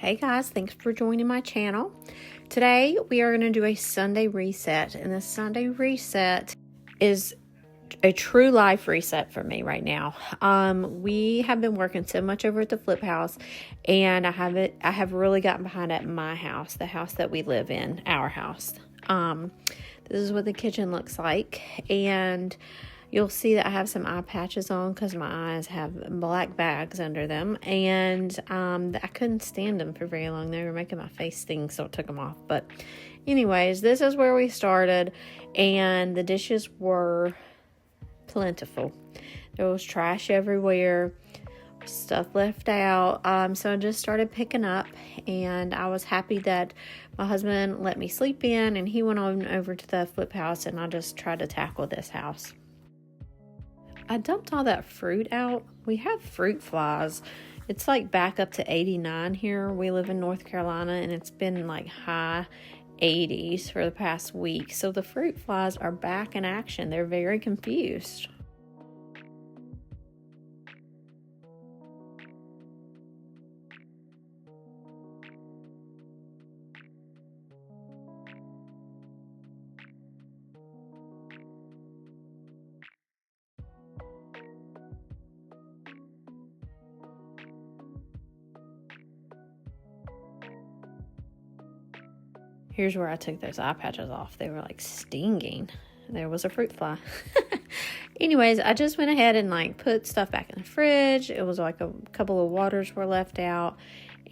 Hey guys, thanks for joining my channel. Today we are going to do a Sunday reset, and the Sunday reset is a true life reset for me right now. We have been working so much over at the flip house, and I have really gotten behind at my house, the house that we live in, our house. This is what the kitchen looks like, and you'll see that I have some eye patches on because my eyes have black bags under them, and I couldn't stand them for very long. They were making my face sting, so I took them off. But anyways, this is where we started, and the dishes were plentiful. There was trash everywhere, stuff left out, so I just started picking up, and I was happy that my husband let me sleep in, and he went on over to the flip house, and I just tried to tackle this house. I dumped all that fruit out. We have fruit flies. It's like back up to 89 here. We live in North Carolina, and it's been like high 80s for the past week. So the fruit flies are back in action. They're very confused. Here's where I took those eye patches off. They were like stinging. There was a fruit fly. Anyways, I just went ahead and put stuff back in the fridge. It was like a couple of waters were left out,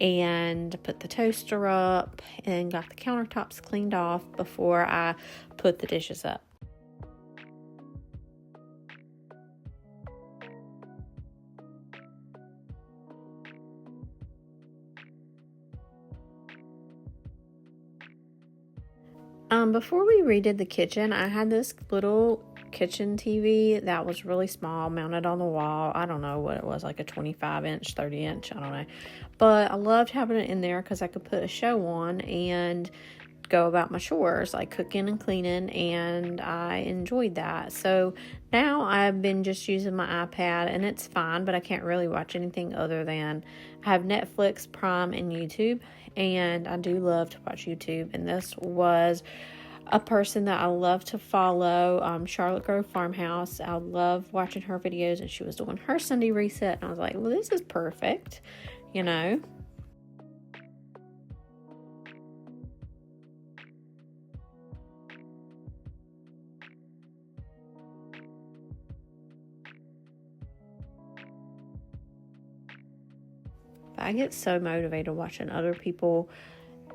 and put the toaster up and got the countertops cleaned off before I put the dishes up. Before we redid the kitchen, I had this little kitchen TV that was really small, mounted on the wall. I don't know what it was, like a 25-inch, 30-inch, I don't know. But I loved having it in there because I could put a show on and go about my chores, like cooking and cleaning, and I enjoyed that. So now I've been just using my iPad, and it's fine, but I can't really watch anything other than I have Netflix, Prime, and YouTube, and I do love to watch YouTube. And this was a person that I love to follow, Charlotte Grove Farmhouse. I love watching her videos, and she was doing her Sunday reset, and I was like, well, this is perfect, you know. I get so motivated watching other people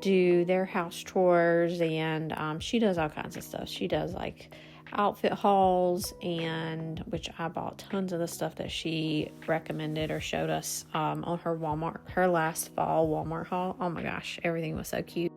do their house chores, and she does all kinds of stuff. She does like outfit hauls, and which I bought tons of the stuff that she recommended or showed us on her last fall Walmart haul. Oh my gosh, everything was so cute.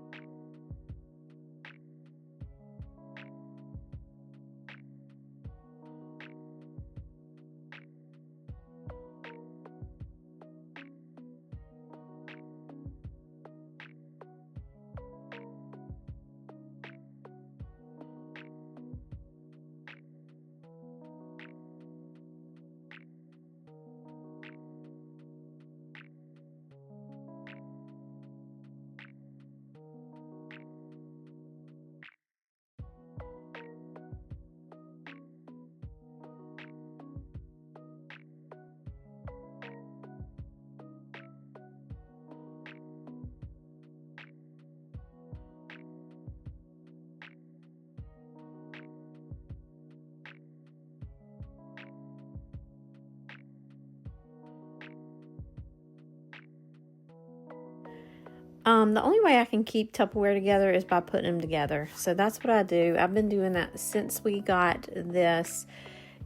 The only way I can keep Tupperware together is by putting them together. So that's what I do. I've been doing that since we got this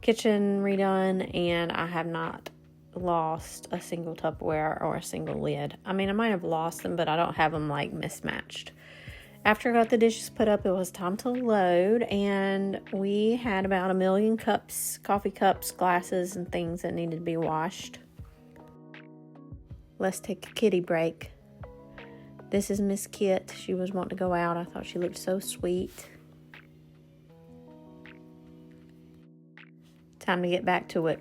kitchen redone, and I have not lost a single Tupperware or a single lid. I mean, I might have lost them, but I don't have them mismatched. After I got the dishes put up, it was time to load, and we had about 1 million cups, coffee cups, glasses, and things that needed to be washed. Let's take a kitty break. This is Miss Kit. She was wanting to go out. I thought she looked so sweet. Time to get back to it.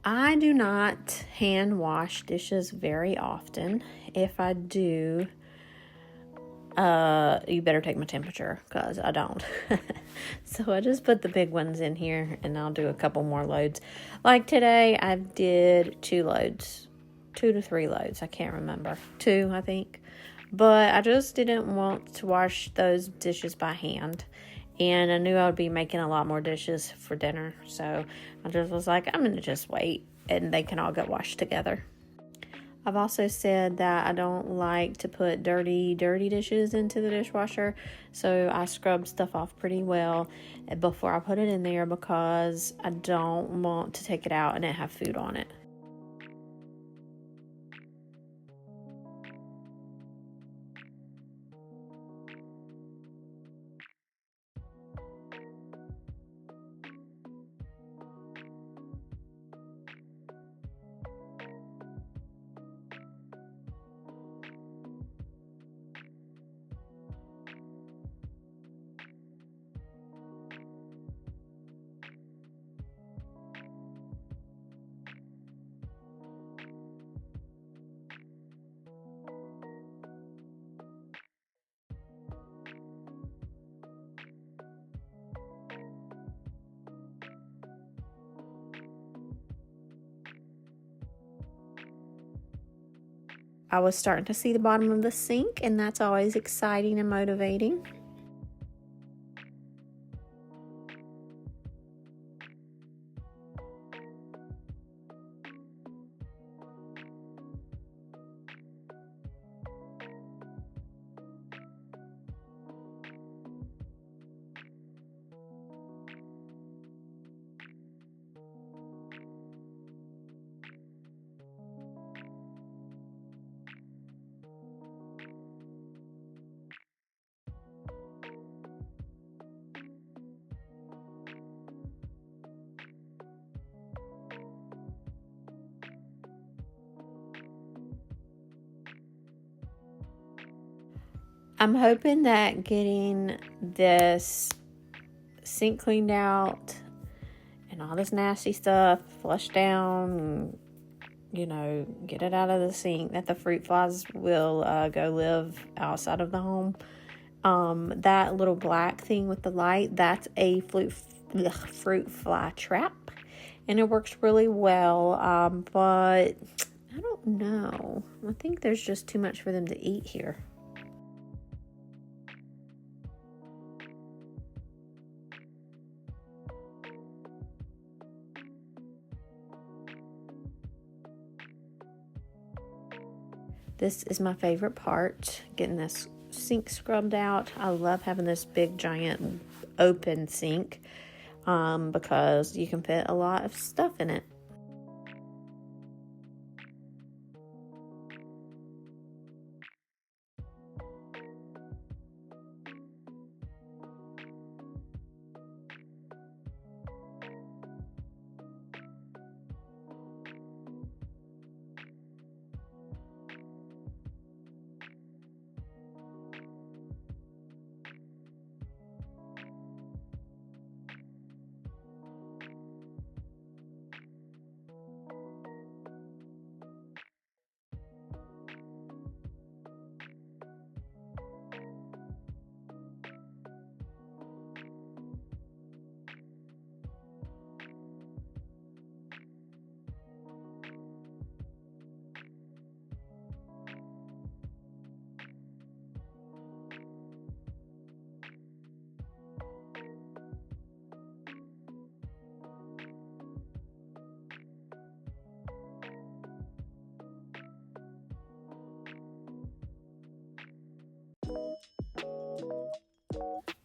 I do not hand wash dishes very often. If I do, you better take my temperature because I don't. So I just put the big ones in here and I'll do a couple more loads. Like today, I did 2 loads, 2 to 3 loads. I can't remember. 2, I think. But I just didn't want to wash those dishes by hand. And I knew I would be making a lot more dishes for dinner. So I just was like, I'm going to just wait and they can all get washed together. I've also said that I don't like to put dirty dishes into the dishwasher. So I scrub stuff off pretty well before I put it in there because I don't want to take it out and it have food on it. I was starting to see the bottom of the sink, and that's always exciting and motivating. I'm hoping that getting this sink cleaned out and all this nasty stuff flushed down, get it out of the sink, that the fruit flies will go live outside of the home. That little black thing with the light, that's a fruit fly trap, and it works really well, but I don't know. I think there's just too much for them to eat here. This is my favorite part, getting this sink scrubbed out. I love having this big giant open sink because you can fit a lot of stuff in it.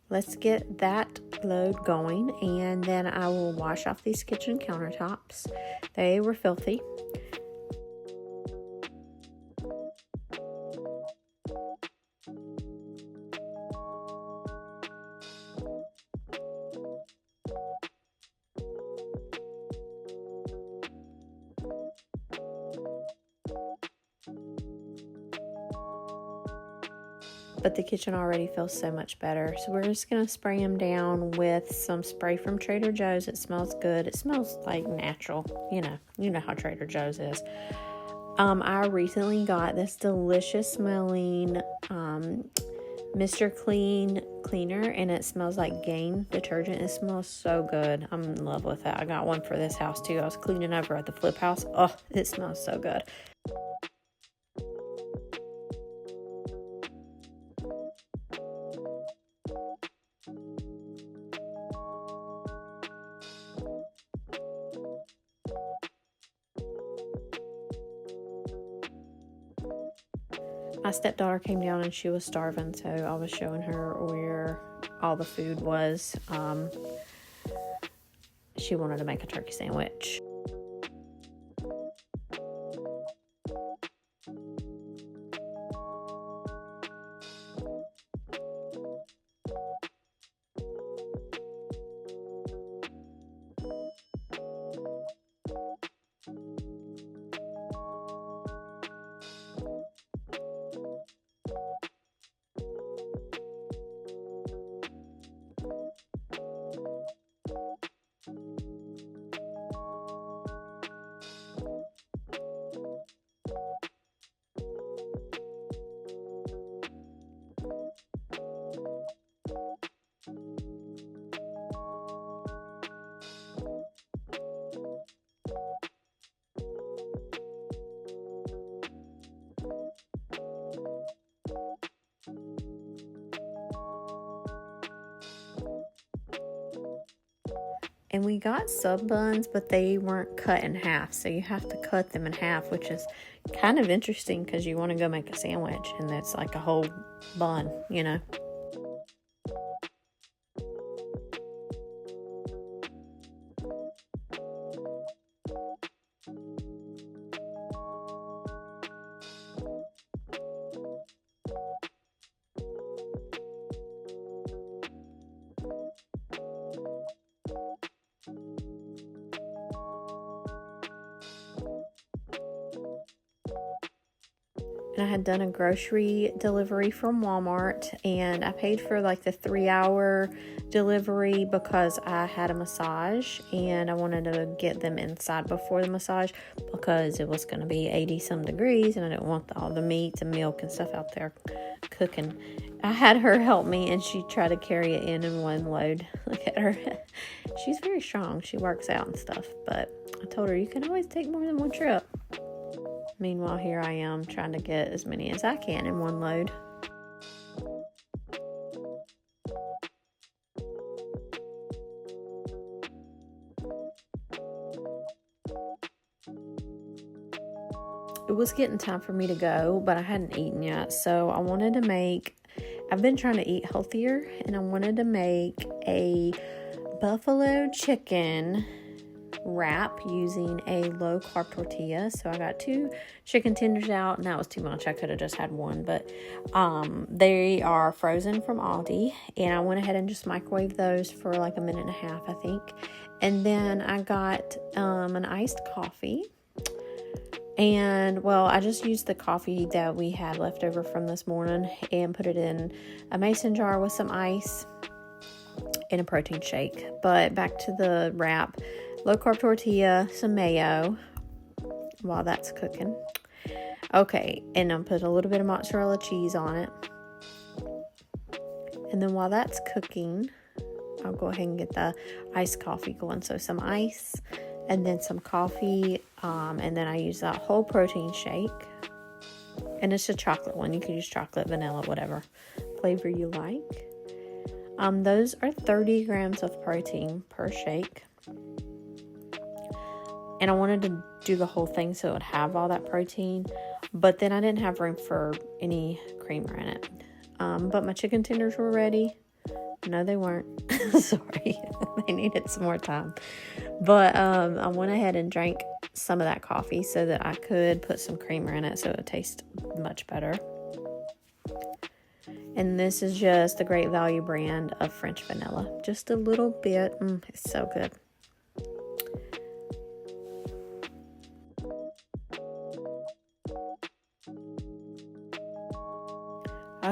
Let's get that load going, and then I will wash off these kitchen countertops. They were filthy. but the kitchen already feels so much better. So we're just going to spray them down with some spray from Trader Joe's. It smells good. It smells like natural. You know how Trader Joe's is. I recently got this delicious smelling Mr. Clean cleaner, and it smells like Gain detergent. It smells so good. I'm in love with it. I got one for this house too. I was cleaning over at the Flip House. Oh, it smells so good. My stepdaughter came down and she was starving, so I was showing her where all the food was. She wanted to make a turkey sandwich. And we got sub buns, but they weren't cut in half. So you have to cut them in half, which is kind of interesting because you want to go make a sandwich and it's like a whole bun, you know. And I had done a grocery delivery from Walmart, and I paid for like the 3-hour delivery because I had a massage and I wanted to get them inside before the massage because it was going to be 80 some degrees and I didn't want all the meats and milk and stuff out there cooking. I had her help me and she tried to carry it in one load. Look at her. She's very strong. She works out and stuff, but I told her you can always take more than one trip. Meanwhile, here I am trying to get as many as I can in one load. It was getting time for me to go, but I hadn't eaten yet. So I've been trying to eat healthier, and I wanted to make a buffalo chicken wrap using a low carb tortilla. So I got 2 chicken tenders out, and that was too much. I could have just had one, but they are frozen from Aldi, and I went ahead and just microwaved those for like a minute and a half, I think. And then I got an iced coffee, and well, I just used the coffee that we had left over from this morning and put it in a mason jar with some ice and a protein shake. But back to the wrap. Low carb tortilla, some mayo while that's cooking. Okay, and I'll put a little bit of mozzarella cheese on it. And then while that's cooking, I'll go ahead and get the iced coffee going. So some ice and then some coffee. And then I use that whole protein shake. And it's a chocolate one. You can use chocolate, vanilla, whatever flavor you like. Those are 30 grams of protein per shake. And I wanted to do the whole thing so it would have all that protein. But then I didn't have room for any creamer in it. But my chicken tenders were ready. No, they weren't. Sorry. They needed some more time. But I went ahead and drank some of that coffee so that I could put some creamer in it so it would taste much better. And this is just the Great Value brand of French vanilla. Just a little bit. It's so good.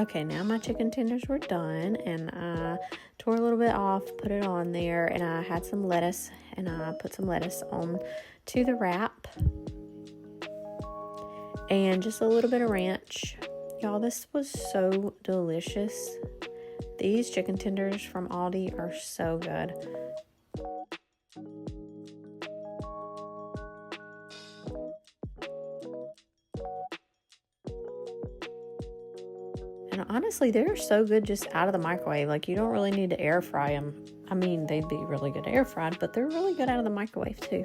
Okay, now my chicken tenders were done, and I tore a little bit off, put it on there, and I had some lettuce, and I put some lettuce on to the wrap, and just a little bit of ranch. Y'all, this was so delicious. These chicken tenders from Aldi are so good. And honestly, they're so good just out of the microwave. Like, you don't really need to air fry them. I mean, they'd be really good air fried, but they're really good out of the microwave too.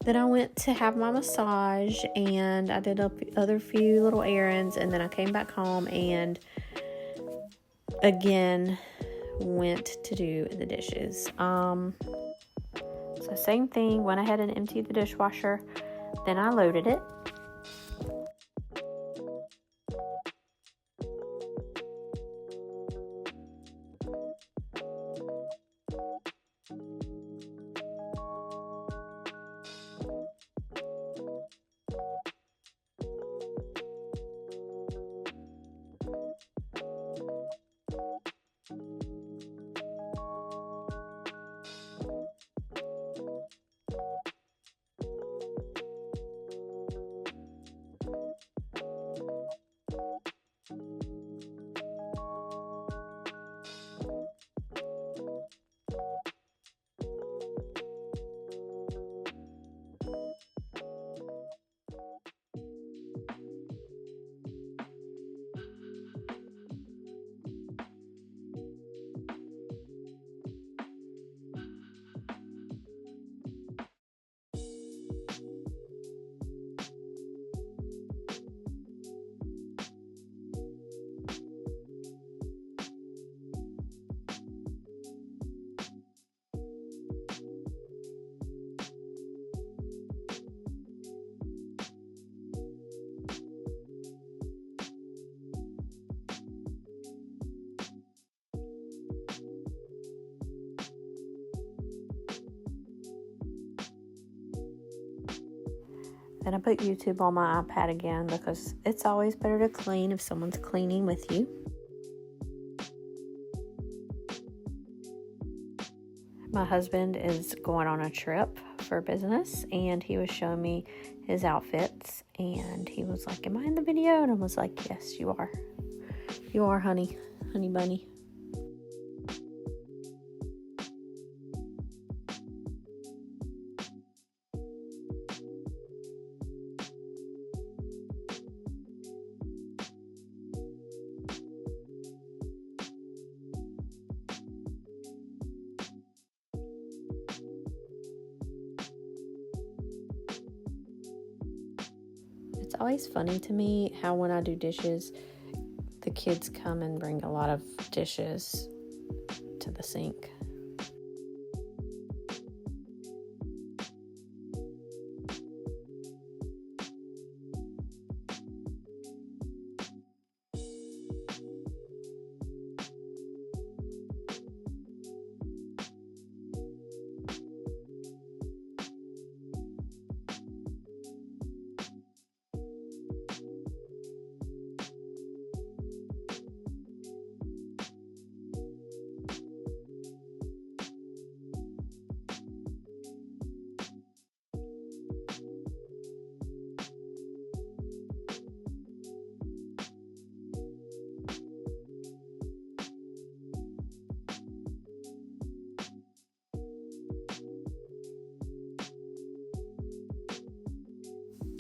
Then I went to have my massage, and I did other few little errands, and then I came back home and again went to do the dishes. So same thing, went ahead and emptied the dishwasher, then I loaded it. Then I put YouTube on my iPad again because it's always better to clean if someone's cleaning with you. My husband is going on a trip for business, and he was showing me his outfits, and he was like, "Am I in the video?" And I was like, "Yes, you are. You are, honey bunny." It's always funny to me how when I do dishes, the kids come and bring a lot of dishes to the sink.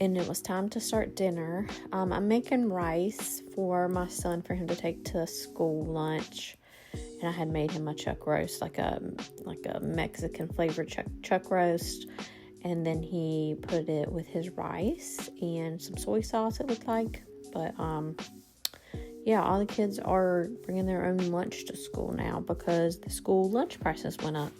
And it was time to start dinner. I'm making rice for my son for him to take to school lunch, and I had made him a chuck roast, like a Mexican flavored chuck roast, and then he put it with his rice and some soy sauce, it looked like. But yeah, all the kids are bringing their own lunch to school now because the school lunch prices went up.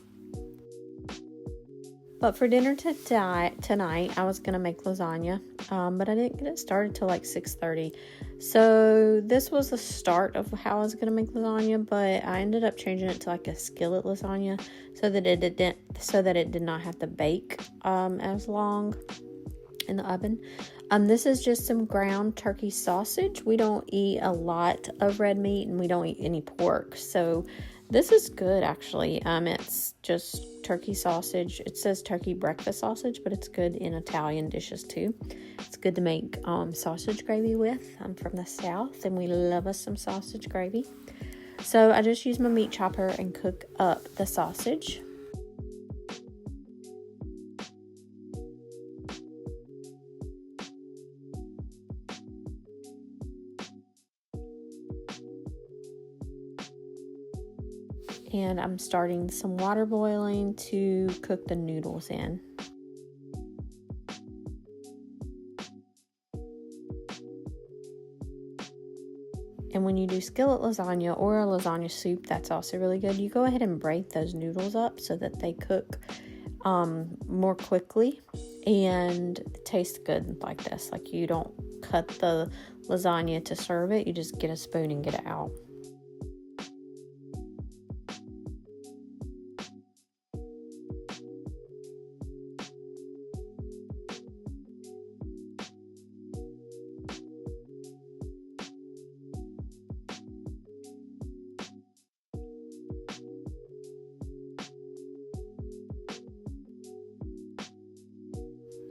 But for dinner tonight, I was going to make lasagna, but I didn't get it started till like 6:30. So this was the start of how I was going to make lasagna, but I ended up changing it to like a skillet lasagna so that it did not have to bake as long in the oven. This is just some ground turkey sausage. We don't eat a lot of red meat and we don't eat any pork. So this is good actually. It's just turkey sausage. It says turkey breakfast sausage, but it's good in Italian dishes too. It's good to make sausage gravy with. I'm from the South and we love us some sausage gravy. So I just use my meat chopper and cook up the sausage. And I'm starting some water boiling to cook the noodles in. And when you do skillet lasagna or a lasagna soup, that's also really good. You go ahead and break those noodles up so that they cook more quickly and taste good like this. Like you don't cut the lasagna to serve it. You just get a spoon and get it out.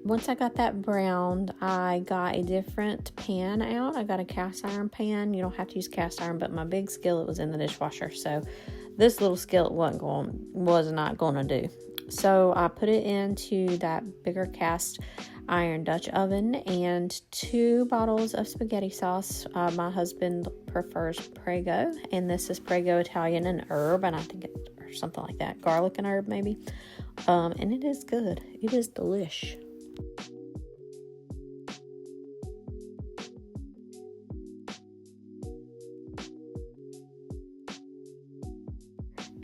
Once I got that browned, I got a different pan out. I got a cast iron pan. You don't have to use cast iron, but my big skillet was in the dishwasher, so this little skillet was not going to do. So I put it into that bigger cast iron Dutch oven and 2 bottles of spaghetti sauce. My husband prefers Prego, and this is Prego Italian and herb, and I think it's or something like that, garlic and herb maybe. And it is good. It is delish.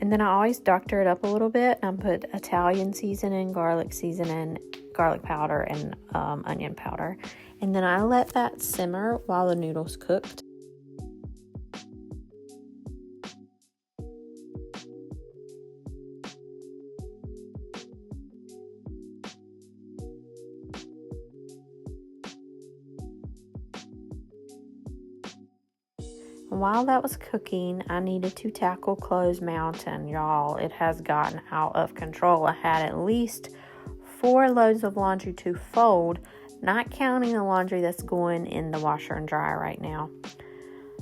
And then I always doctor it up a little bit. And I put Italian seasoning, garlic seasoning, garlic powder, and onion powder. And then I let that simmer while the noodles cooked. While that was cooking, I needed to tackle Clothes Mountain, y'all. It has gotten out of control. I had at least 4 loads of laundry to fold, not counting the laundry that's going in the washer and dryer right now.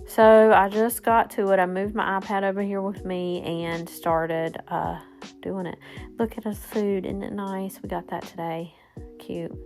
So I just got to it. I moved my iPad over here with me and started doing it. Look at us food. Isn't it nice? We got that today. Cute.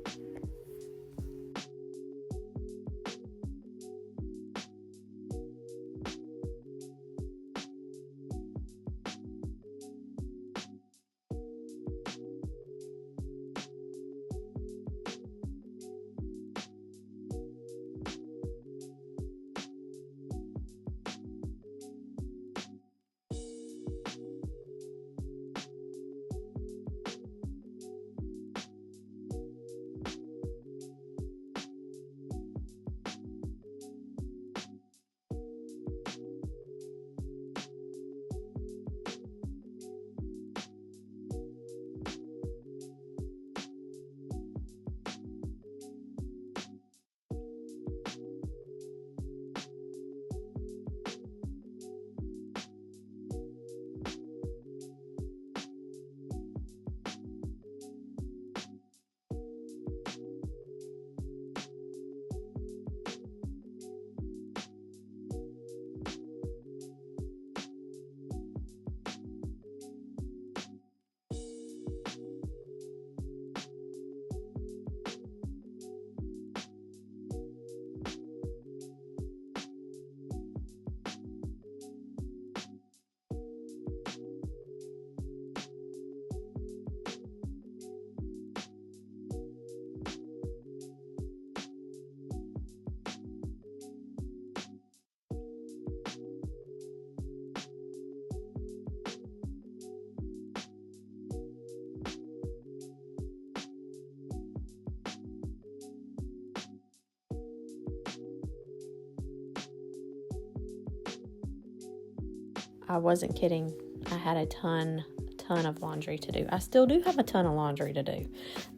I wasn't kidding. I had a ton ton of laundry to do. I still do have a ton of laundry to do.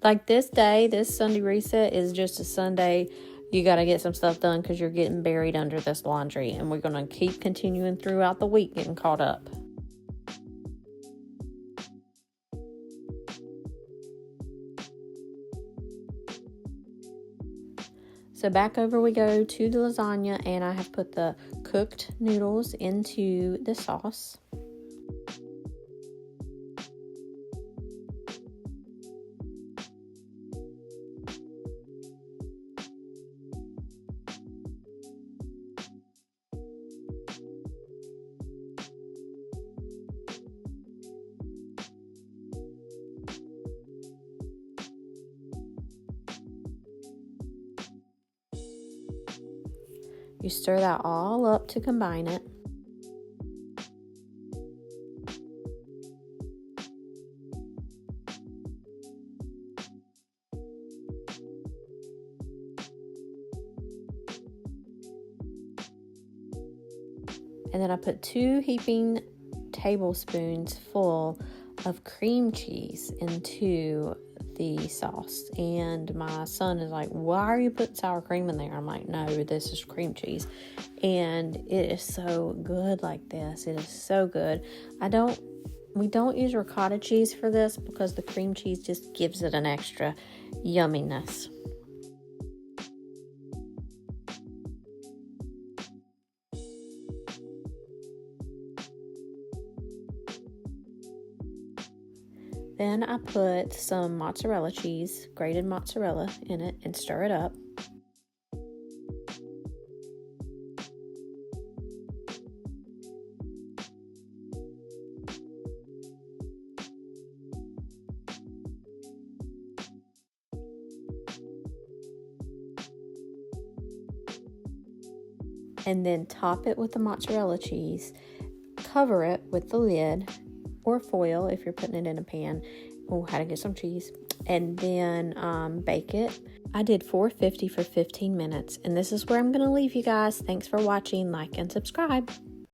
Like this day, this Sunday reset is just a Sunday. You got to get some stuff done because you're getting buried under this laundry. And we're going to keep continuing throughout the week getting caught up. So back over we go to the lasagna, and I have put the cooked noodles into the sauce. You stir that all up to combine it. And then I put 2 heaping tablespoons full of cream cheese into the sauce. And my son is like, why are you putting sour cream in there? I'm like, no, this is cream cheese. And it is so good like this. It is so good. We don't use ricotta cheese for this because the cream cheese just gives it an extra yumminess. Then I put some mozzarella cheese, grated mozzarella, in it and stir it up. And then top it with the mozzarella cheese. Cover it with the lid or foil if you're putting it in a pan. Oh, how to get some cheese. And then bake it. I did 450 for 15 minutes. And this is where I'm going to leave you guys. Thanks for watching. Like and subscribe.